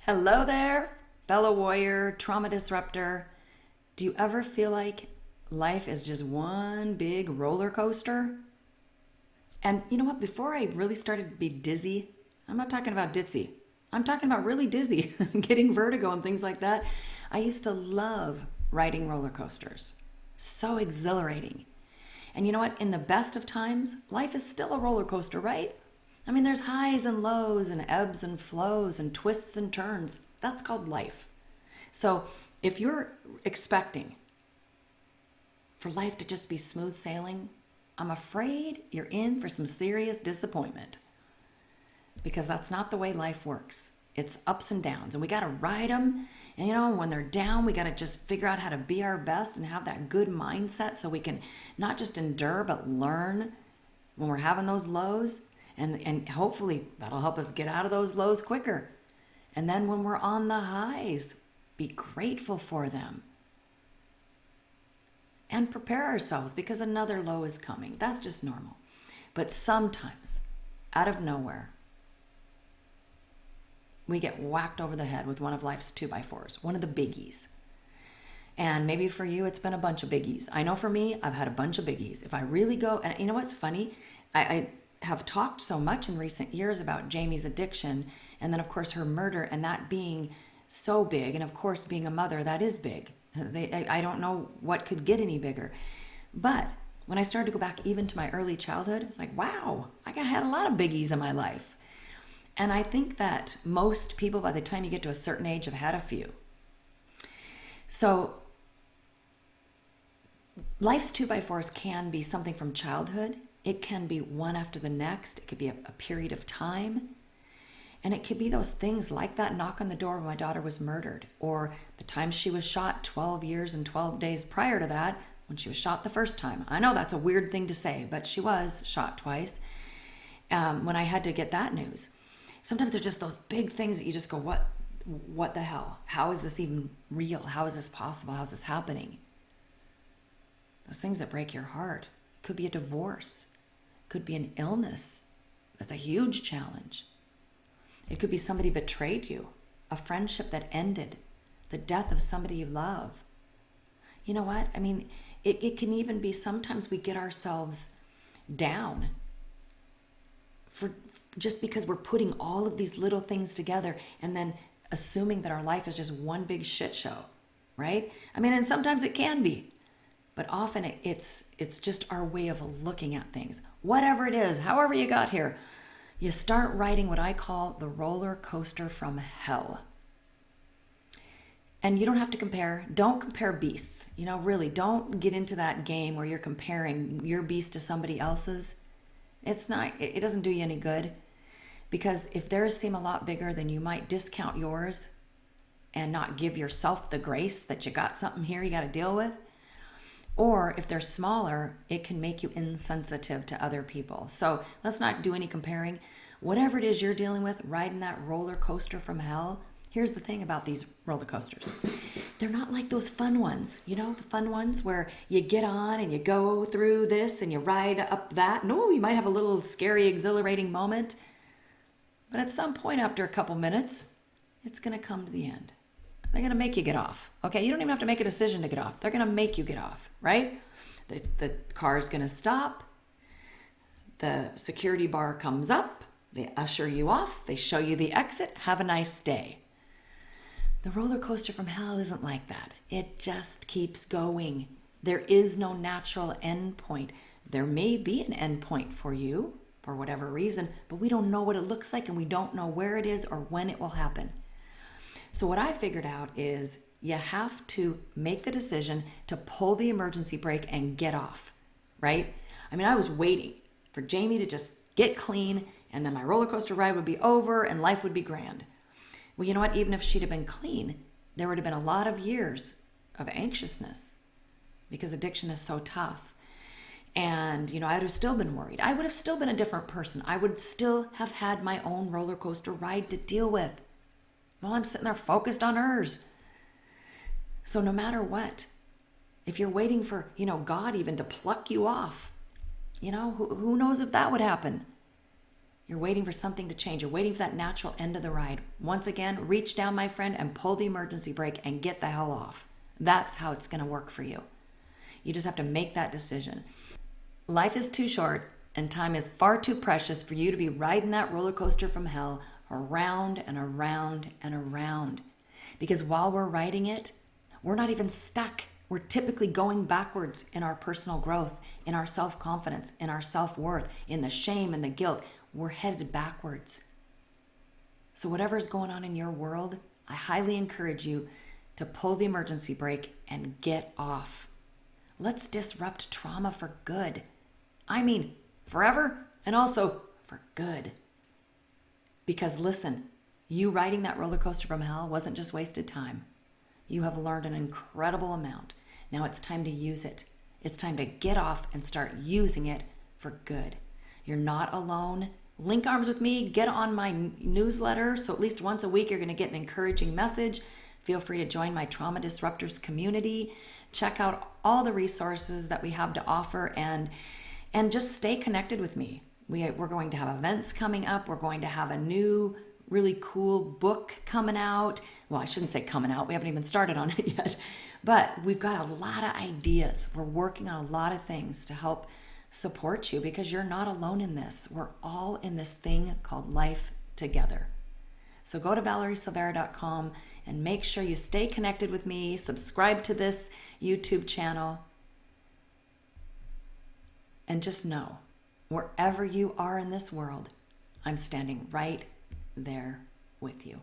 Hello there, fellow warrior, trauma disruptor. Do you ever feel like life is just one big roller coaster? And you know what? Before I really started to be dizzy, I'm not talking about ditzy. I'm talking about really dizzy, getting vertigo and things like that. I used to love riding roller coasters. So exhilarating. And you know what? In the best of times, life is still a roller coaster, right? I mean, there's highs and lows and ebbs and flows and twists and turns. That's called life. So if you're expecting for life to just be smooth sailing, I'm afraid you're in for some serious disappointment because that's not the way life works. It's ups and downs, and we got to ride them. And when they're down, we got to just figure out how to be our best and have that good mindset so we can not just endure but learn when we're having those lows. And hopefully that'll help us get out of those lows quicker. And then when we're on the highs, be grateful for them and prepare ourselves because another low is coming. That's just normal. But sometimes, out of nowhere, we get whacked over the head with one of life's 2x4s, one of the biggies. And maybe for you, it's been a bunch of biggies. I know for me, I've had a bunch of biggies. If I really go, and you know what's funny? I have talked so much in recent years about Jamie's addiction and then, of course, her murder and that being so big. And of course, being a mother, that is big. I don't know what could get any bigger. But when I started to go back even to my early childhood, it's like, wow, I had a lot of biggies in my life. And I think that most people, by the time you get to a certain age, have had a few. So life's 2x4s can be something from childhood. It can be one after the next. It could be a period of time. And it could be those things like that knock on the door when my daughter was murdered, or the time she was shot 12 years and 12 days prior to that when she was shot the first time. I know that's a weird thing to say, but she was shot twice when I had to get that news. Sometimes they're just those big things that you just go, what the hell? How is this even real? How is this possible? How is this happening? Those things that break your heart. It could be a divorce. It could be an illness. That's a huge challenge. It could be somebody betrayed you, a friendship that ended, the death of somebody you love. You know what? I mean, it can even be sometimes we get ourselves down for just because we're putting all of these little things together and then assuming that our life is just one big shit show, right? I mean, and sometimes it can be, but often it's just our way of looking at things. Whatever it is, however you got here, you start riding what I call the roller coaster from hell. And you don't have to compare. Don't compare beasts. Really, don't get into that game where you're comparing your beast to somebody else's. It doesn't do you any good. Because if theirs seem a lot bigger, then you might discount yours and not give yourself the grace that you got something here you got to deal with. Or if they're smaller, it can make you insensitive to other people. So let's not do any comparing. Whatever it is you're dealing with, riding that roller coaster from hell. Here's the thing about these roller coasters. They're not like those fun ones, the fun ones where you get on and you go through this and you ride up that. No, you might have a little scary, exhilarating moment. But at some point after a couple minutes, it's going to come to the end. They're going to make you get off. Okay, you don't even have to make a decision to get off. They're going to make you get off, right? The car's going to stop. The security bar comes up. They usher you off. They show you the exit. Have a nice day. The roller coaster from hell isn't like that. It just keeps going. There is no natural end point. There may be an end point for you for whatever reason, but we don't know what it looks like and we don't know where it is or when it will happen. So what I figured out is you have to make the decision to pull the emergency brake and get off, right? I mean, I was waiting for Jamie to just get clean and then my roller coaster ride would be over and life would be grand. Well, you know what? Even if she'd have been clean, there would have been a lot of years of anxiousness because addiction is so tough. And, I would have still been worried. I would have still been a different person. I would still have had my own roller coaster ride to deal with while I'm sitting there focused on hers. So no matter what, if you're waiting for, God even to pluck you off, who knows if that would happen? You're waiting for something to change. You're waiting for that natural end of the ride. Once again, reach down, my friend, and pull the emergency brake and get the hell off. That's how it's going to work for you. You just have to make that decision. Life is too short and time is far too precious for you to be riding that roller coaster from hell around and around and around. Because while we're riding it, we're not even stuck. We're typically going backwards in our personal growth, in our self-confidence, in our self-worth, in the shame and the guilt. We're headed backwards. So whatever's going on in your world, I highly encourage you to pull the emergency brake and get off. Let's disrupt trauma for good. I mean, forever and also for good. Because listen, you riding that roller coaster from hell wasn't just wasted time. You have learned an incredible amount. Now it's time to use it. It's time to get off and start using it for good. You're not alone. Link arms with me. Get on my newsletter. So at least once a week, you're going to get an encouraging message. Feel free to join my Trauma Disruptors community. Check out all the resources that we have to offer and just stay connected with me. We're going to have events coming up. We're going to have a new really cool book coming out. Well, I shouldn't say coming out. We haven't even started on it yet. But we've got a lot of ideas. We're working on a lot of things to help support you because you're not alone in this. We're all in this thing called life together. So go to ValerieSilvera.com and make sure you stay connected with me. Subscribe to this YouTube channel. And just know, wherever you are in this world, I'm standing right there with you.